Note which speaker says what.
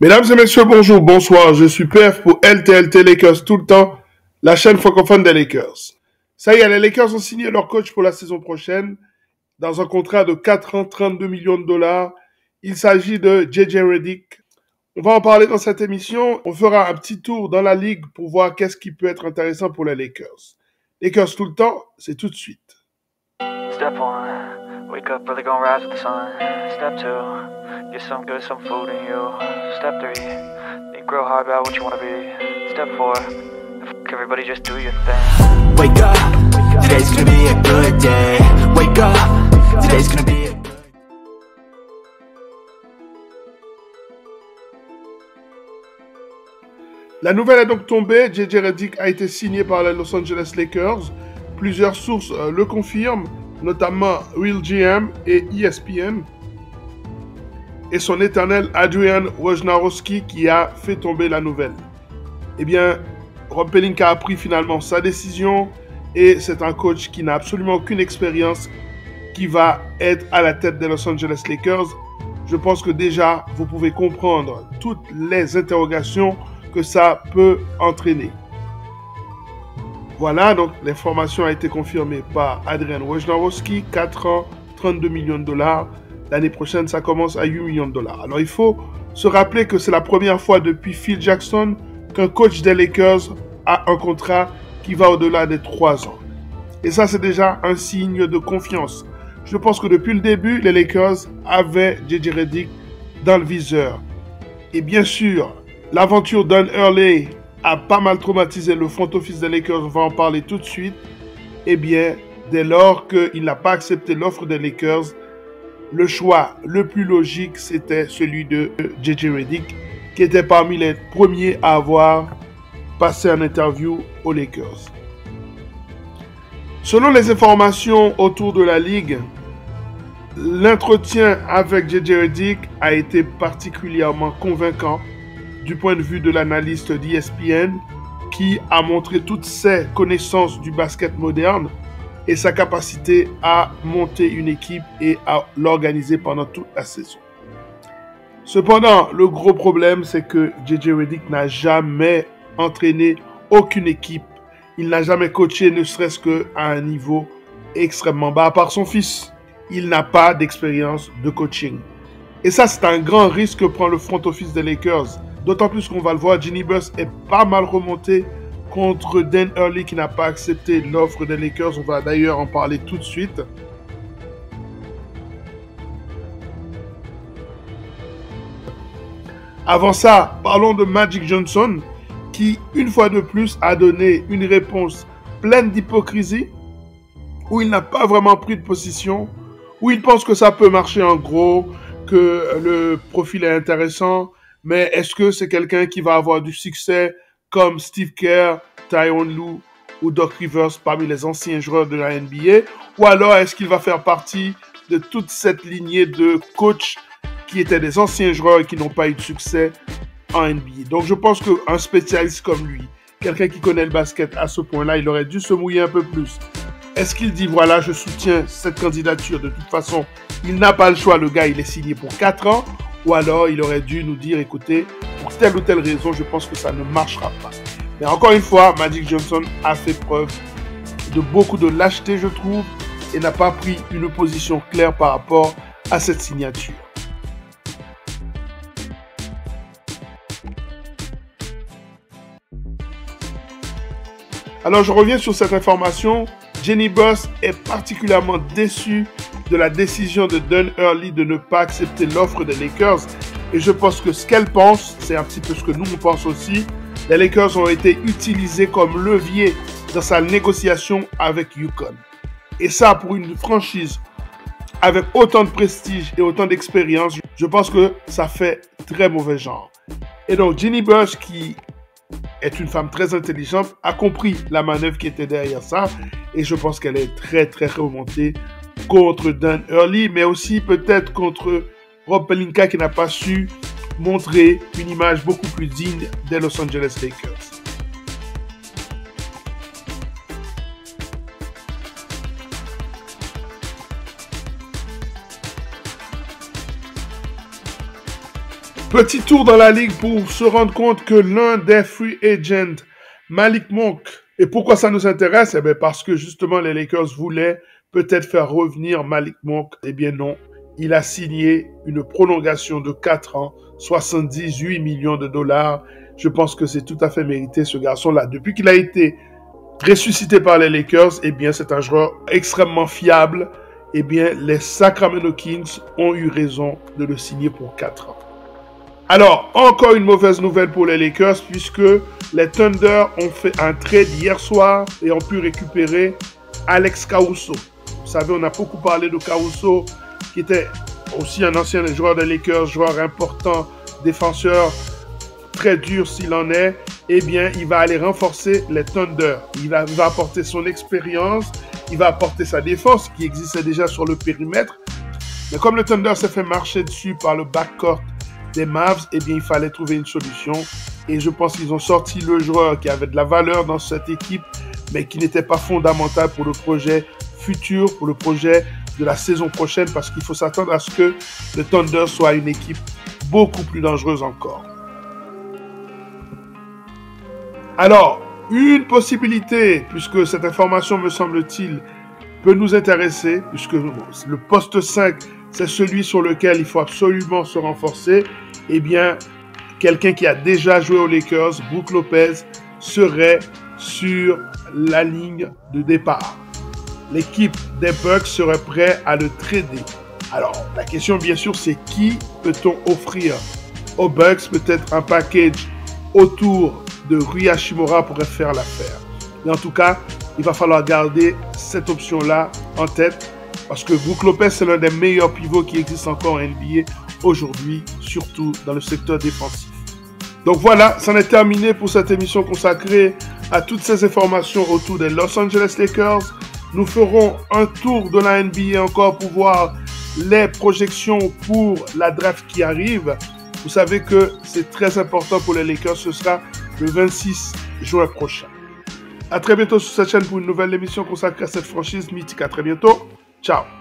Speaker 1: Mesdames et messieurs, bonjour, bonsoir. Je suis PF pour LTLT Lakers tout le temps, la chaîne francophone des Lakers. Ça y est, les Lakers ont signé leur coach pour la saison prochaine dans un contrat de 4 ans, 32 millions de dollars. Il s'agit de JJ Redick. On va en parler dans cette émission. On fera un petit tour dans la ligue pour voir qu'est-ce qui peut être intéressant pour les Lakers. Lakers tout le temps, c'est tout de suite.
Speaker 2: Step one, wake up early, gonna rise with the sun. Step two, get some good, some food in you. Step three, think real hard about what you wanna be. Step four, fuck everybody, just do your thing.
Speaker 3: Wake up, today's gonna be a good day. Wake up, today's gonna be a good day.
Speaker 1: La nouvelle est donc tombée. JJ Redick a été signé par les Los Angeles Lakers. Plusieurs sources le confirment, notamment Real GM et ESPN. Et son éternel Adrian Wojnarowski qui a fait tomber la nouvelle. Eh bien, Rob Pelinka a pris finalement sa décision et c'est un coach qui n'a absolument aucune expérience qui va être à la tête des Los Angeles Lakers. Je pense que déjà, vous pouvez comprendre toutes les interrogations que ça peut entraîner. Voilà, donc l'information a été confirmée par Adrian Wojnarowski, 4 ans, 32 millions de dollars. L'année prochaine, ça commence à 8 millions de dollars. Alors, il faut se rappeler que c'est la première fois depuis Phil Jackson qu'un coach des Lakers a un contrat qui va au-delà des 3 ans. Et ça, c'est déjà un signe de confiance. Je pense que depuis le début, les Lakers avaient JJ Redick dans le viseur. Et bien sûr, l'aventure Don Hurley a pas mal traumatisé le front office des Lakers, on va en parler tout de suite. Eh bien, dès lors qu'il n'a pas accepté l'offre des Lakers, le choix le plus logique, c'était celui de JJ Redick, qui était parmi les premiers à avoir passé en interview aux Lakers. Selon les informations autour de la ligue, l'entretien avec JJ Redick a été particulièrement convaincant du point de vue de l'analyste d'ESPN qui a montré toutes ses connaissances du basket moderne et sa capacité à monter une équipe et à l'organiser pendant toute la saison. Cependant, le gros problème, c'est que JJ Redick n'a jamais entraîné aucune équipe. Il n'a jamais coaché, ne serait-ce qu'à un niveau extrêmement bas. À part son fils, il n'a pas d'expérience de coaching. Et ça, c'est un grand risque que prend le front office des Lakers. D'autant plus qu'on va le voir, Jeanie Buss est pas mal remonté contre Dan Hurley qui n'a pas accepté l'offre des Lakers. On va d'ailleurs en parler tout de suite. Avant ça, parlons de Magic Johnson qui, une fois de plus, a donné une réponse pleine d'hypocrisie où il n'a pas vraiment pris de position, où il pense que ça peut marcher en gros, que le profil est intéressant. Mais est-ce que c'est quelqu'un qui va avoir du succès comme Steve Kerr, Tyronn Lue ou Doc Rivers parmi les anciens joueurs de la NBA? Ou alors est-ce qu'il va faire partie de toute cette lignée de coachs qui étaient des anciens joueurs et qui n'ont pas eu de succès en NBA? Donc je pense qu'un spécialiste comme lui, quelqu'un qui connaît le basket à ce point-là, il aurait dû se mouiller un peu plus. Est-ce qu'il dit, voilà, je soutiens cette candidature, de toute façon, il n'a pas le choix, le gars, il est signé pour 4 ans? Ou alors, il aurait dû nous dire, écoutez, pour telle ou telle raison, je pense que ça ne marchera pas. Mais encore une fois, Magic Johnson a fait preuve de beaucoup de lâcheté, je trouve, et n'a pas pris une position claire par rapport à cette signature. Alors, je reviens sur cette information. Jeanie Buss est particulièrement déçue de la décision de Don Hurley de ne pas accepter l'offre des Lakers. Et je pense que ce qu'elle pense, c'est un petit peu ce que nous on pense aussi. Les Lakers ont été utilisés comme levier dans sa négociation avec UConn. Et ça, pour une franchise avec autant de prestige et autant d'expérience, je pense que ça fait très mauvais genre. Et donc, Jeanie Buss, qui est une femme très intelligente, a compris la manœuvre qui était derrière ça. Et je pense qu'elle est très, très remontée contre Don Hurley, mais aussi peut-être contre Rob Pelinka qui n'a pas su montrer une image beaucoup plus digne des Los Angeles Lakers. Petit tour dans la ligue pour se rendre compte que l'un des free agents, Malik Monk, et pourquoi ça nous intéresse? Eh bien parce que justement les Lakers voulaient peut-être faire revenir Malik Monk. Eh bien non, il a signé une prolongation de 4 ans, 78 millions de dollars. Je pense que c'est tout à fait mérité ce garçon-là. Depuis qu'il a été ressuscité par les Lakers, eh bien c'est un joueur extrêmement fiable. Eh bien les Sacramento Kings ont eu raison de le signer pour 4 ans. Alors, encore une mauvaise nouvelle pour les Lakers puisque les Thunder ont fait un trade hier soir et ont pu récupérer Alex Caruso. Vous savez, on a beaucoup parlé de Caruso qui était aussi un ancien joueur des Lakers, joueur important, défenseur très dur s'il en est. Eh bien, il va aller renforcer les Thunder. Il va apporter son expérience, il va apporter sa défense qui existait déjà sur le périmètre. Mais comme le Thunder s'est fait marcher dessus par le backcourt des Mavs, eh bien, il fallait trouver une solution. Et je pense qu'ils ont sorti le joueur qui avait de la valeur dans cette équipe, mais qui n'était pas fondamental pour le projet futur, pour le projet de la saison prochaine, parce qu'il faut s'attendre à ce que le Thunder soit une équipe beaucoup plus dangereuse encore. Alors, une possibilité, puisque cette information, me semble-t-il, peut nous intéresser, puisque le poste 5, c'est celui sur lequel il faut absolument se renforcer, eh bien, quelqu'un qui a déjà joué aux Lakers, Brook Lopez, serait sur la ligne de départ. L'équipe des Bucks serait prête à le trader. Alors, la question, bien sûr, c'est qui peut-on offrir aux Bucks? Peut-être un package autour de Rui Hachimura pourrait faire l'affaire. Mais en tout cas, il va falloir garder cette option-là en tête parce que Brook Lopez, c'est l'un des meilleurs pivots qui existent encore en NBA aujourd'hui, surtout dans le secteur défensif. Donc voilà, c'en est terminé pour cette émission consacrée à toutes ces informations autour des Los Angeles Lakers. Nous ferons un tour de la NBA encore pour voir les projections pour la draft qui arrive. Vous savez que c'est très important pour les Lakers, ce sera le 26 juin prochain. À très bientôt sur cette chaîne pour une nouvelle émission consacrée à cette franchise mythique. À très bientôt. Ciao.